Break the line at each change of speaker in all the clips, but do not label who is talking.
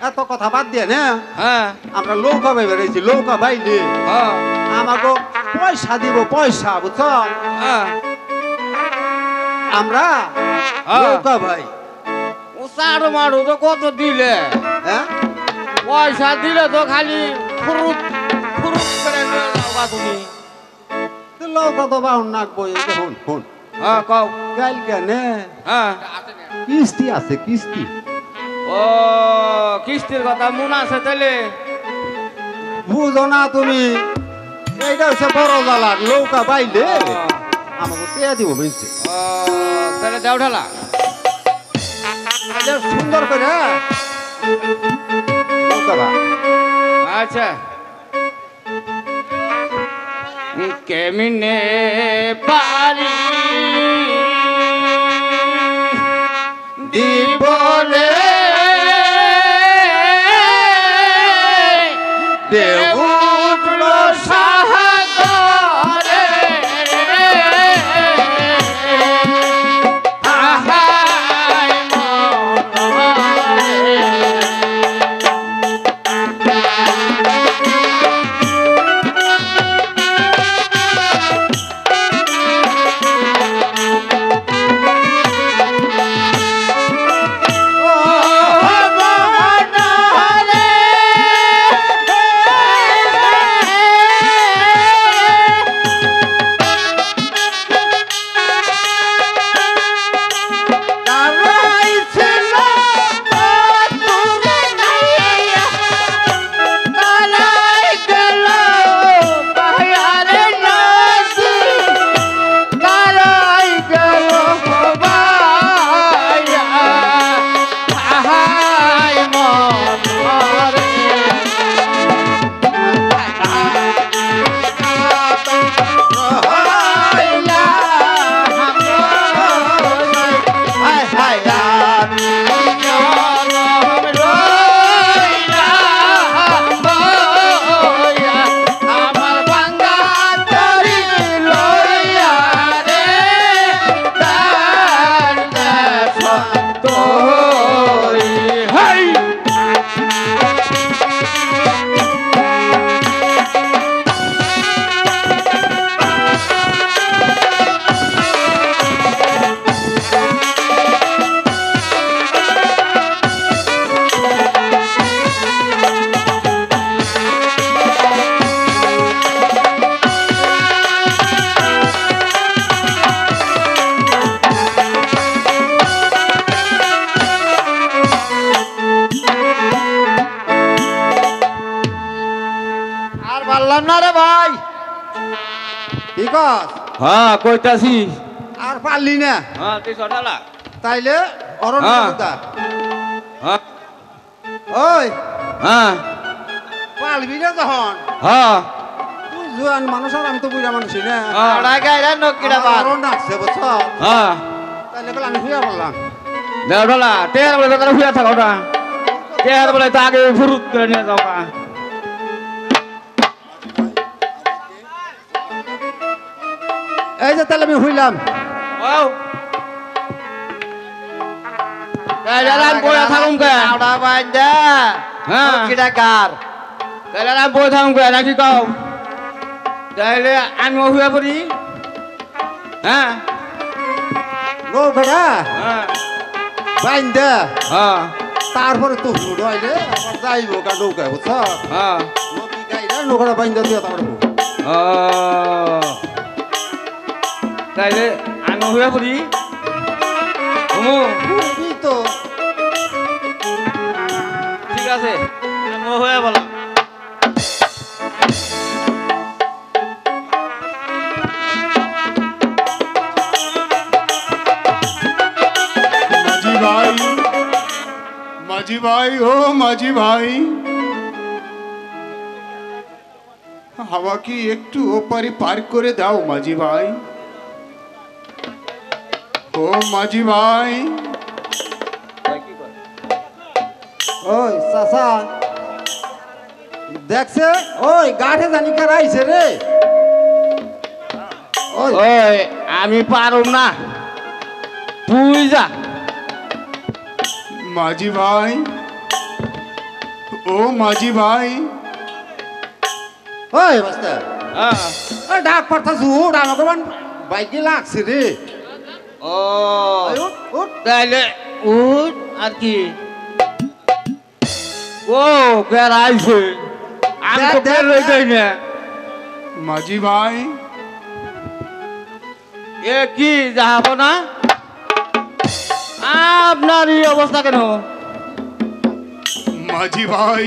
এত কথা বাদ দিয়ে না
হ্যাঁ
আমরা নৌকা ভাই বেড়েছি নৌকা বাইলে
হ্যাঁ
আমাকে পয়সা দিব পয়সা বুঝছ
হ্যাঁ
আমরা নৌকা ভাই
ও সার মারু তো কত দিলে
হ্যাঁ
পয়সা দিলে তো খালি ফুরুত ফুরুত করে নিয়ে যাওয়া তুমি
নৌকা তো বাউন নাকবো দেখুন শুন
হ্যাঁ কও
কাল কেন
হ্যাঁ
কিস্তি আছে কিস্তি
ও কিস্তির কথা মনে আছে তাহলে
বুঝো না তুমি এইটা হচ্ছে বড় জ্বালার নৌকা বাইলে আমাকে পেয়ে দিব বুঝছি
ও তাহলে দেও ঢালা
সুন্দর করে নৌকা বা
আচ্ছা কেমনে পারি দিবলে দেব উঠলো সাগরে আহাই মনরে হ্যাঁ কইতাছি
আর পারলি না
হ্যাঁ তুই সটালা
তাইলে অরণ
হ্যাঁ
ওই
হ্যাঁ
পালবি না যখন
হ্যাঁ
তুই জোয়ান মানুষ আর আমি তো বুড়া মানুষই না অরণ ডাকছে বুঝছ
হ্যাঁ
তাইলে বলে আমি শুয়ে বললাম
দেওডলা তের বলে তারা শুয়ে থাকো না তের বলে তো আগে ফুরুত করে নিয়ে যাও
এই যে তাহলে আমি হইলাম
বই থাকুম কে বই থাকুম কে নাকি কও তাহলে আমি শুয়ে পড়ি হ্যাঁ
নৌকাটা
হ্যাঁ
বাইন দে
হ্যাঁ
তারপরে তো হুড় হইলে আবার যাইব গা নৌকায় বুঝছ
হ্যাঁ
নদী গাইলে নৌকাটা বাইন দিয়ে তারপরে
ও তাইলে আমি শুয়ে পড়ি
তো
ঠিক আছে আমি হয়ে বললাম
माझी भाई हो माझी भाई আমাকে একটু ওপারে পার করে দাও माझी भाई ও माझी भाई
ওই চাচা দেখছে ওই গাঠে জানি কার আইছে রে
ওই আমি পারুম না তুই যা
माझी भाई ও মাঝি ভাই
ওই বাস্তা
হ্যাঁ
ওই ডাক পাঠাস উঠ আমাকে বাইকে লাগছে রে
ও
ওই উঠ উঠ
তাহলে উঠ আর কি ও বেড়াইছে আমি তো বের হইতেই না
মাঝি ভাই
এ কি যাব না আপনার এই অবস্থা কেন
মাঝি ভাই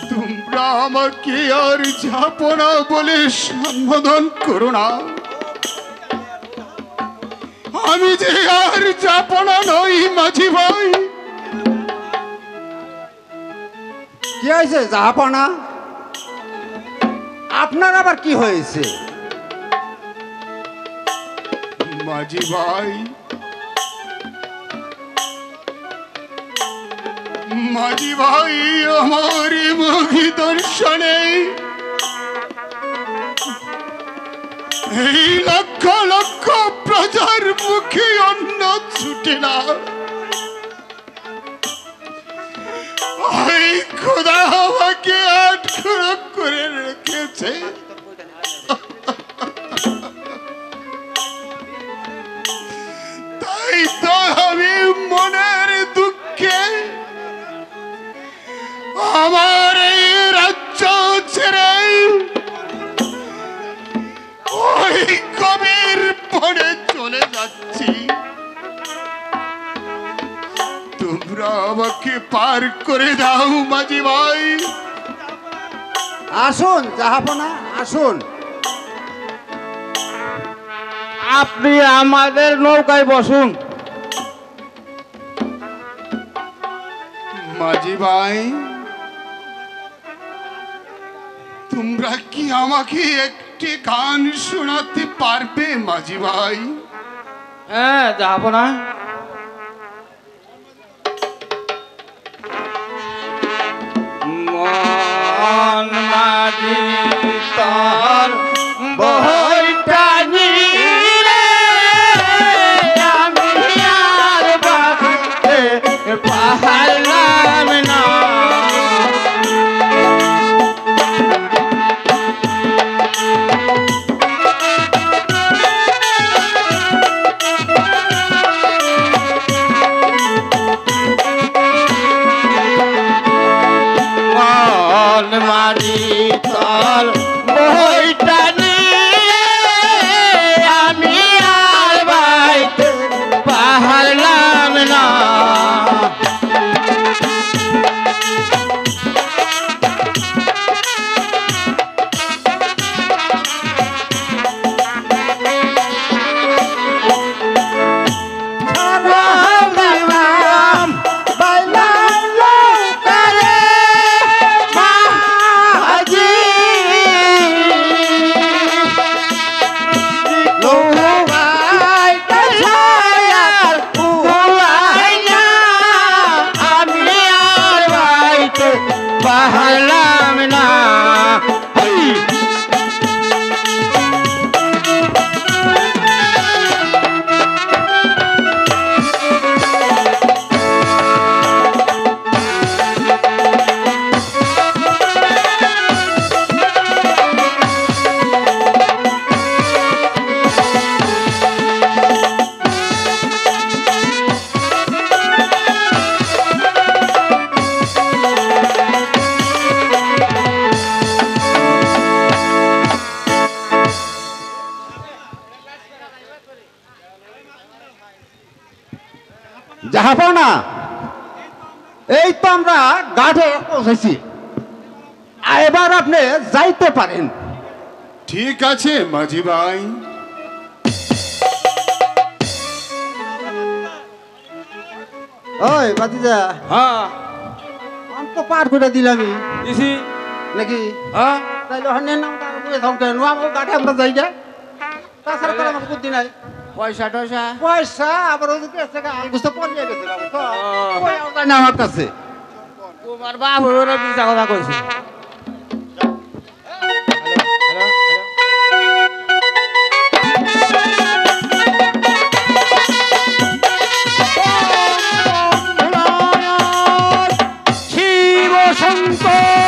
তোমরা আমাকে আর যাবো না বলে সম্বোধন করো না আমি যে আর যাবো না নই মাঝি ভাই
কি হয়েছে জাহাপনা আপনার আবার কি হয়েছে
মাঝি ভাই মাঝি ভাই আমার মুখী দর্শনে এই লক্ষ লক্ষ প্রজার মুখে অন্ন ছুটে না ওই খোদা আমাকে আটকে করে রেখেছে তাই তো আমি মনের দুঃখে আমার এই রাজ্য ছেড়ে ওই কবির পড়ে চলে যাচ্ছি তোমরা আমাকে পার করে দাও মাঝি ভাই
আসুন জাহাপনা আসুন
আপনি আমাদের নৌকায় বসুন
মাঝি ভাই তোমরা কি আমাকে একটি গান শোনাতে পারবে মাঝি ভাই
হ্যাঁ যাব না মন মাঝি তোর বইটা নিয়ে আমি আর বাঁচতে পারলাম না মন মাঝি তোর বইটা নিয়ে আমি আর বাইতে পারলাম না পারলাম না
জাহাপনা এই তো আমরা ঘাটে পৌঁছেছি এবার আপনি যাইতে পারেন
ঠিক আছে মাঝি ভাই
ওই বাতিজা
হ্যাঁ
আমি তো পার করে দিলামই
দিছি
নাকি
হ্যাঁ
তাইলে হনে নাম তার বুঝে থাকতে আমার ঘাটে আমরা যাই যা তাছাড়া তো আমার বুদ্ধি নাই
পয়সা টয়সা
পয়সা আবার ওই যে থেকে আলগুস্ত পড়িয়ে গেছে বাবু তো
ও।
ওই আর না আমার কাছে
তোমার বাপ ওরা মিথ্যা কথা কইছে হ্যালো শঙ্কর